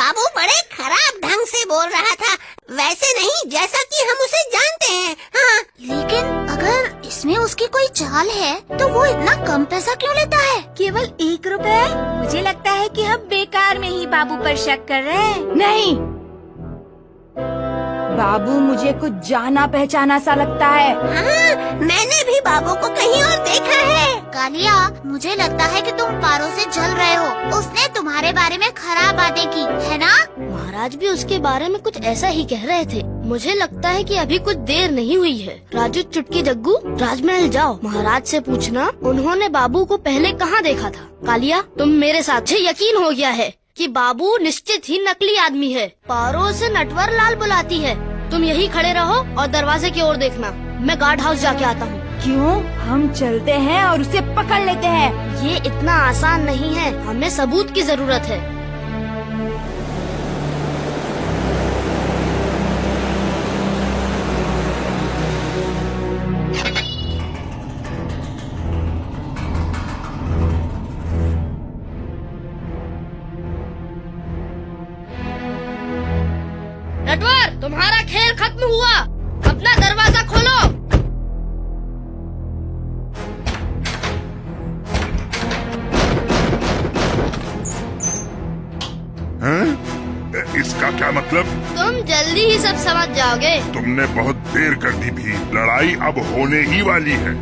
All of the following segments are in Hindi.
बाबू बड़े खराब ढंग से बोल रहा था, वैसे नहीं जैसा कि हम उसे जानते हैं। हाँ। लेकिन अगर इसमें उसकी कोई चाल है तो वो इतना कम पैसा क्यों लेता है? केवल 1 रुपए? मुझे लगता है कि हम बेकार में ही बाबू पर शक कर रहे हैं। नहीं, बाबू मुझे कुछ जाना पहचाना सा लगता है। हाँ, मैंने भी बाबू को कहीं और देखा है। कालिया, मुझे लगता है कि तुम पारो से जल रहे हो। उसने तुम्हारे बारे में खराब बातें की है ना? महाराज भी उसके बारे में कुछ ऐसा ही कह रहे थे। मुझे लगता है कि अभी कुछ देर नहीं हुई है। राजू, चुटकी, जग्गू, राजमहल जाओ, महाराज से पूछना उन्होंने बाबू को पहले कहाँ देखा था। कालिया, तुम मेरे साथ यकीन हो गया है कि बाबू निश्चित ही नकली आदमी है। पारो से नटवर लाल बुलाती है। तुम यही खड़े रहो और दरवाजे की ओर देखना। मैं गार्ड हाउस जाके आता हूँ। क्यों? हम चलते हैं और उसे पकड़ लेते हैं। ये इतना आसान नहीं है, हमें सबूत की जरूरत है। नटवर, तुम्हारा खेल खत्म हुआ। अपना दरवाजा खोलो। इसका क्या मतलब? तुम जल्दी ही सब समझ जाओगे। तुमने बहुत देर कर दी भी। लड़ाई अब होने ही वाली है।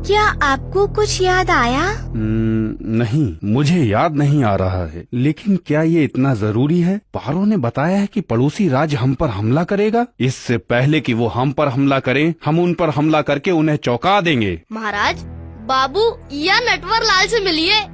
क्या आपको कुछ याद आया? नहीं, मुझे याद नहीं आ रहा है। लेकिन क्या ये इतना जरूरी है? पारो ने बताया है कि पड़ोसी राज हम पर हमला करेगा। इससे पहले कि वो हम पर हमला करें, हम उन पर हमला करके उन्हें चौंका देंगे। महाराज, बाबू या नटवर लाल से मिलिए।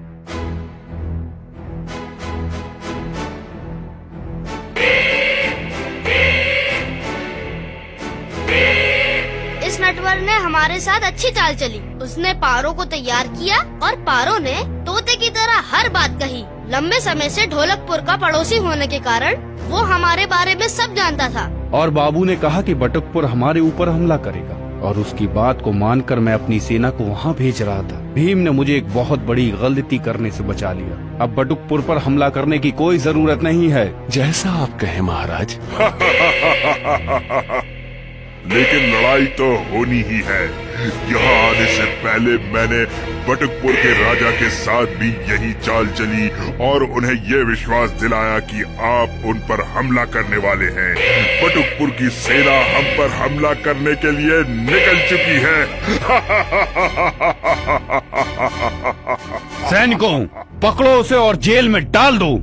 इस नटवर ने हमारे साथ अच्छी चाल चली। उसने पारो को तैयार किया और पारो ने तोते की तरह हर बात कही। लंबे समय से ढोलकपुर का पड़ोसी होने के कारण वो हमारे बारे में सब जानता था। और बाबू ने कहा कि बटुकपुर हमारे ऊपर हमला करेगा, और उसकी बात को मानकर मैं अपनी सेना को वहाँ भेज रहा था। भीम ने मुझे एक बहुत बड़ी गलती करने से बचा लिया। अब बटुकपुर पर हमला करने की कोई जरूरत नहीं है। जैसा आप कहें महाराज। लेकिन लड़ाई तो होनी ही है। यहाँ आने से पहले मैंने बटुकपुर के राजा के साथ भी यही चाल चली और उन्हें ये विश्वास दिलाया कि आप उन पर हमला करने वाले हैं। बटुकपुर की सेना हम पर हमला करने के लिए निकल चुकी है। सैनिकों, पकड़ो उसे और जेल में डाल दो।